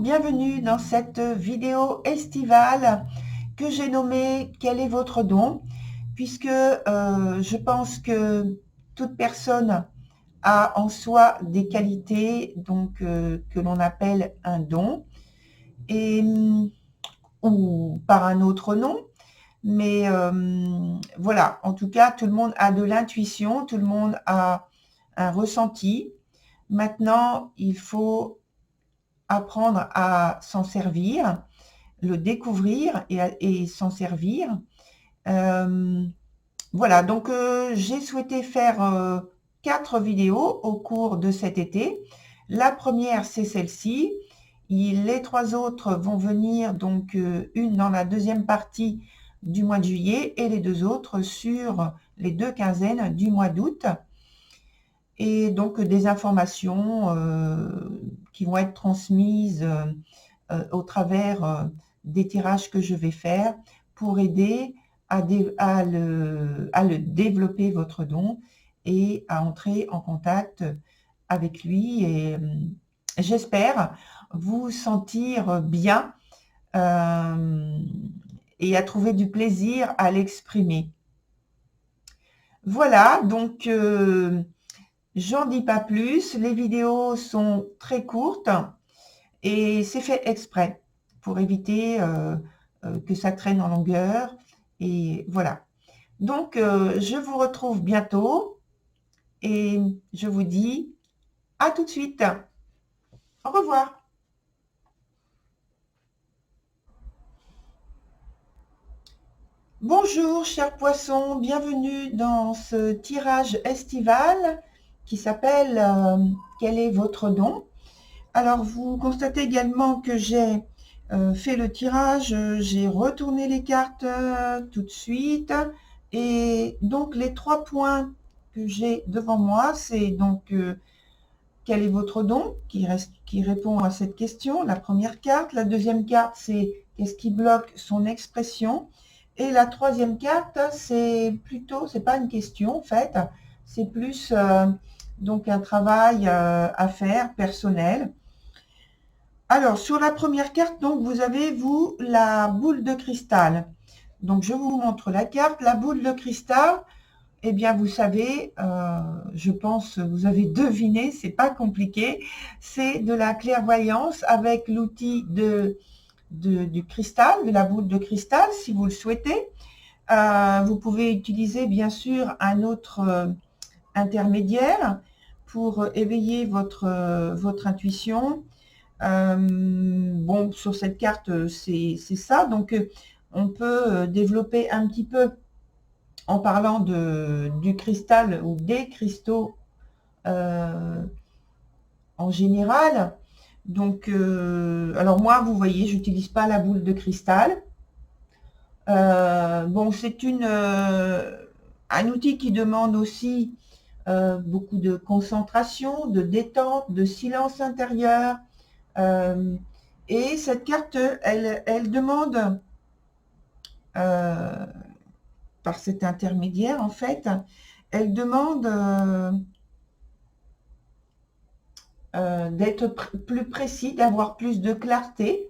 bienvenue dans cette vidéo estivale que j'ai nommée « Quel est votre don ?», puisque je pense que toute personne a en soi des qualités donc, que l'on appelle un don, et, ou par un autre nom. Mais voilà, en tout cas, tout le monde a de l'intuition, tout le monde a un ressenti. Maintenant, il faut apprendre à s'en servir, le découvrir et s'en servir. Voilà, donc j'ai souhaité faire 4 vidéos au cours de cet été. La première, c'est celle-ci. Les 3 autres vont venir, donc une dans la deuxième partie du mois de juillet et les 2 autres sur les 2 quinzaines du mois d'août. Et donc des informations qui vont être transmises au travers des tirages que je vais faire pour aider à le développer, votre don, et à entrer en contact avec lui, et j'espère vous sentir bien et à trouver du plaisir à l'exprimer. Voilà, donc j'en dis pas plus, les vidéos sont très courtes et c'est fait exprès pour éviter que ça traîne en longueur, et voilà. Donc je vous retrouve bientôt et je vous dis à tout de suite. Au revoir. Bonjour chers poissons, bienvenue dans ce tirage estival qui s'appelle Quel est votre don ? Alors, vous constatez également que j'ai fait le tirage, j'ai retourné les cartes tout de suite. Et donc, les 3 points que j'ai devant moi, c'est donc quel est votre don, qui répond à cette question, la première carte. La deuxième carte, c'est qu'est-ce qui bloque son expression. Et la troisième carte, c'est plutôt, c'est pas une question en fait, c'est plus donc un travail à faire personnel. Alors, sur la première carte, donc, vous avez, vous, la boule de cristal. Donc, je vous montre la carte. La boule de cristal, eh bien, vous savez, je pense, vous avez deviné, c'est pas compliqué. C'est de la clairvoyance avec l'outil du cristal, de la boule de cristal, si vous le souhaitez. Vous pouvez utiliser, bien sûr, un autre intermédiaire pour éveiller votre intuition. Bon, sur cette carte, c'est ça. Donc, on peut développer un petit peu en parlant du cristal ou des cristaux en général. Donc, alors moi, vous voyez, j'utilise pas la boule de cristal. Bon, c'est un outil qui demande aussi beaucoup de concentration, de détente, de silence intérieur. Et cette carte, elle demande, par cet intermédiaire, en fait, elle demande d'être plus précis, d'avoir plus de clarté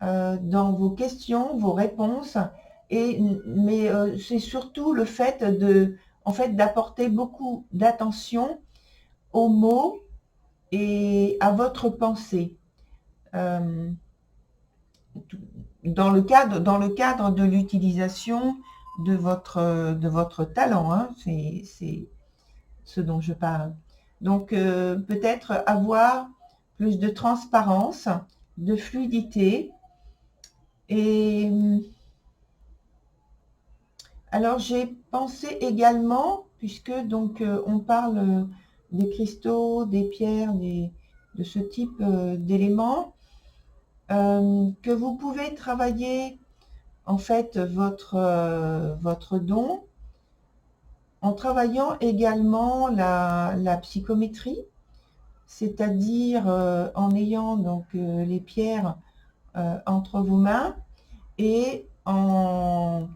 dans vos questions, vos réponses. Mais c'est surtout le fait d'apporter beaucoup d'attention aux mots et à votre pensée. Dans le cadre de l'utilisation de votre talent, hein, c'est ce dont je parle. Donc, peut-être avoir plus de transparence, de fluidité. Et alors, j'ai pensé également, puisque donc on parle des cristaux, des pierres, de ce type d'éléments, que vous pouvez travailler en fait votre don en travaillant également la psychométrie, c'est-à-dire en ayant donc les pierres entre vos mains et en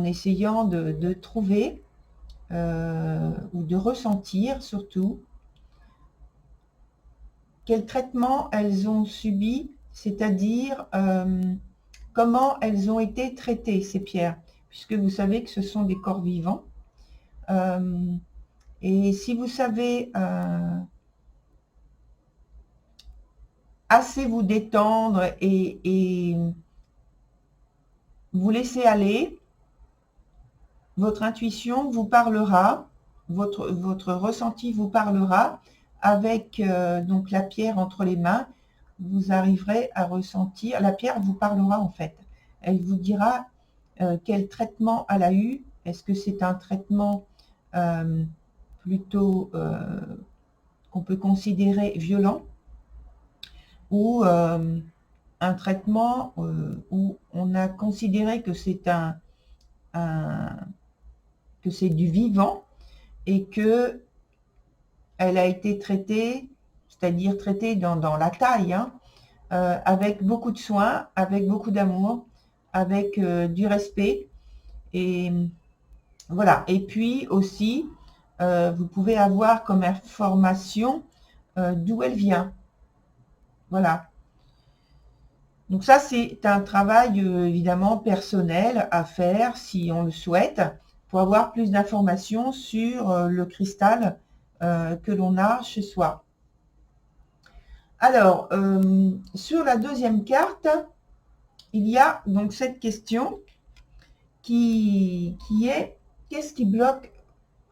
essayant de trouver ou de ressentir surtout quel traitement elles ont subi, c'est-à-dire comment elles ont été traitées, ces pierres, puisque vous savez que ce sont des corps vivants. Et si vous savez assez vous détendre et vous laisser aller, votre intuition vous parlera, votre ressenti vous parlera. Avec donc la pierre entre les mains, vous arriverez à ressentir, la pierre vous parlera en fait. Elle vous dira quel traitement elle a eu. Est-ce que c'est un traitement plutôt qu'on peut considérer violent, ou un traitement où on a considéré que c'est que c'est du vivant et que elle a été traitée, c'est-à-dire traitée dans la taille, hein, avec beaucoup de soin, avec beaucoup d'amour, avec du respect. Et voilà. Et puis aussi, vous pouvez avoir comme information d'où elle vient. Voilà. Donc ça, c'est un travail évidemment personnel à faire si on le souhaite, pour avoir plus d'informations sur le cristal que l'on a chez soi. Alors, sur la deuxième carte, il y a donc cette question qui est: qu'est-ce qui bloque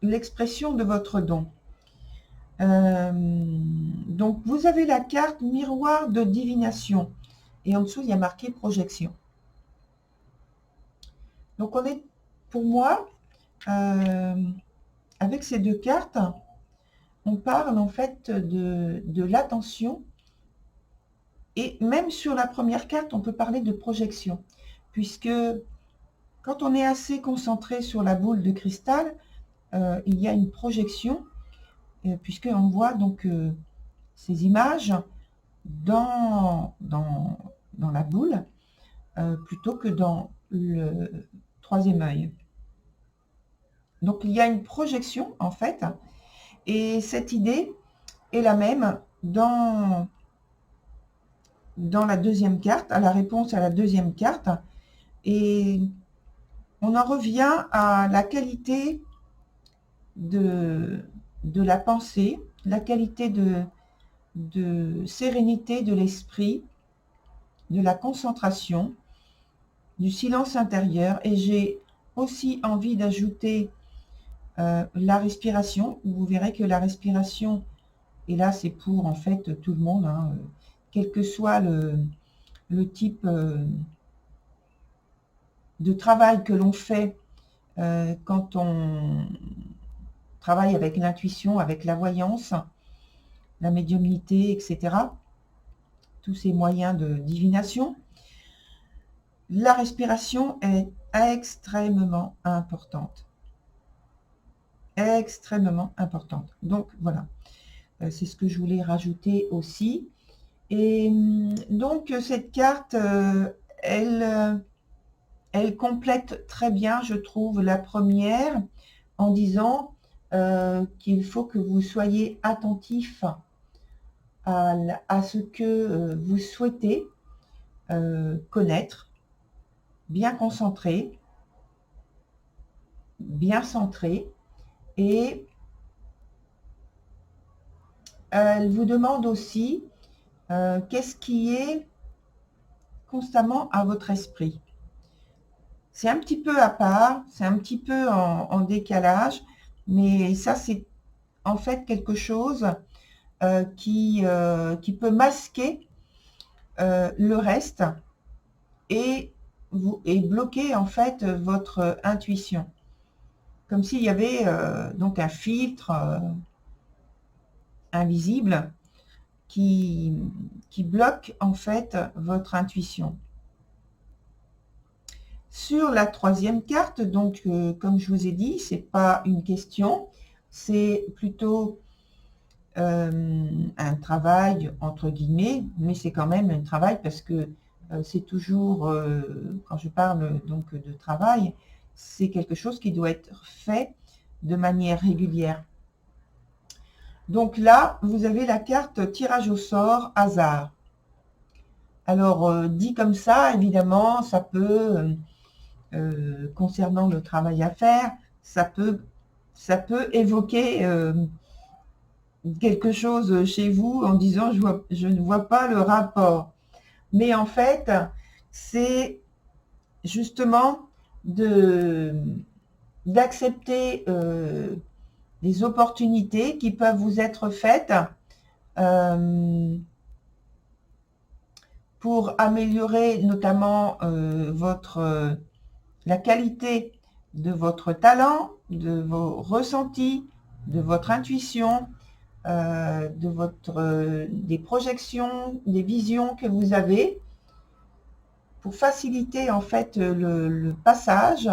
l'expression de votre don? Donc, vous avez la carte miroir de divination. Et en dessous, il y a marqué projection. Donc, on est, pour moi, avec ces deux cartes, on parle en fait de l'attention. Et même sur la première carte, on peut parler de projection. Puisque quand on est assez concentré sur la boule de cristal, il y a une projection, puisqu'on voit donc ces images dans la boule, plutôt que dans le troisième œil. Donc il y a une projection en fait, et cette idée est la même dans la deuxième carte, à la réponse à la deuxième carte, et on en revient à la qualité de la pensée, la qualité de sérénité de l'esprit, de la concentration, du silence intérieur. Et j'ai aussi envie d'ajouter la respiration. Vous verrez que la respiration, et là c'est pour en fait tout le monde, hein, quel que soit le type de travail que l'on fait, quand on travaille avec l'intuition, avec la voyance, la médiumnité, etc., tous ces moyens de divination, la respiration est extrêmement importante. Extrêmement importante. Donc voilà, c'est ce que je voulais rajouter aussi. Et donc cette carte, elle complète très bien, je trouve, la première, en disant qu'il faut que vous soyez attentif à ce que vous souhaitez connaître, bien concentré, bien centré, et elle vous demande aussi qu'est-ce qui est constamment à votre esprit. C'est un petit peu à part, c'est un petit peu en décalage, mais ça c'est en fait quelque chose qui peut masquer le reste et bloquer en fait votre intuition. Comme s'il y avait donc un filtre invisible qui bloque en fait votre intuition. Sur la troisième carte, donc comme je vous ai dit, c'est pas une question, c'est plutôt un travail entre guillemets, mais c'est quand même un travail parce que c'est toujours, quand je parle donc de travail, c'est quelque chose qui doit être fait de manière régulière. Donc là, vous avez la carte tirage au sort hasard. Alors, dit comme ça, évidemment, ça peut, concernant le travail à faire, ça peut évoquer quelque chose chez vous en disant je ne vois pas le rapport. Mais en fait, c'est justement d'accepter les opportunités qui peuvent vous être faites pour améliorer notamment la qualité de votre talent, de vos ressentis, de votre intuition, des projections, des visions que vous avez, pour faciliter en fait le passage,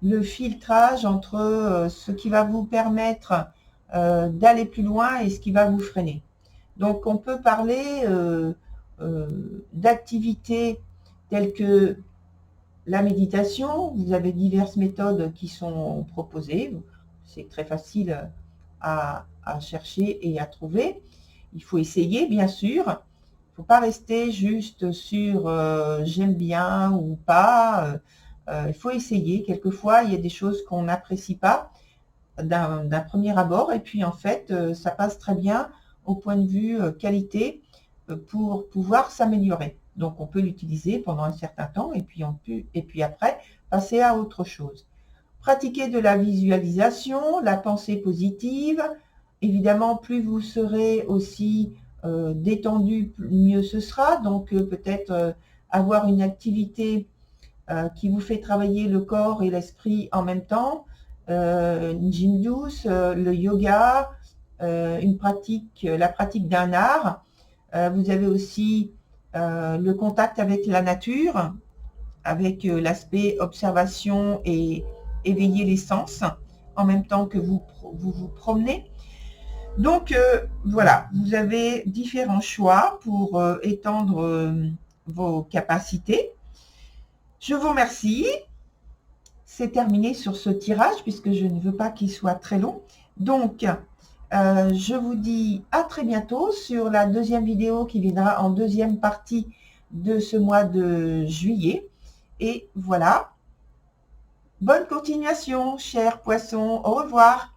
le filtrage entre ce qui va vous permettre d'aller plus loin et ce qui va vous freiner. Donc on peut parler d'activités telles que la méditation. Vous avez diverses méthodes qui sont proposées. C'est très facile à chercher et à trouver. Il faut essayer, bien sûr. Il ne faut pas rester juste sur j'aime bien ou pas. Il faut essayer. Quelquefois, il y a des choses qu'on n'apprécie pas d'un premier abord. Et puis, en fait, ça passe très bien au point de vue qualité pour pouvoir s'améliorer. Donc, on peut l'utiliser pendant un certain temps et puis après, passer à autre chose. Pratiquer de la visualisation, la pensée positive. Évidemment, plus vous serez aussi détendu, mieux ce sera. Donc, peut-être avoir une activité qui vous fait travailler le corps et l'esprit en même temps. Une gym douce, le yoga, la pratique d'un art. Vous avez aussi le contact avec la nature, avec l'aspect observation et éveiller les sens en même temps que vous vous promenez. Donc voilà, vous avez différents choix pour étendre vos capacités. Je vous remercie. C'est terminé sur ce tirage puisque je ne veux pas qu'il soit très long. Donc, je vous dis à très bientôt sur la deuxième vidéo qui viendra en deuxième partie de ce mois de juillet. Et voilà. Bonne continuation, chers poissons. Au revoir.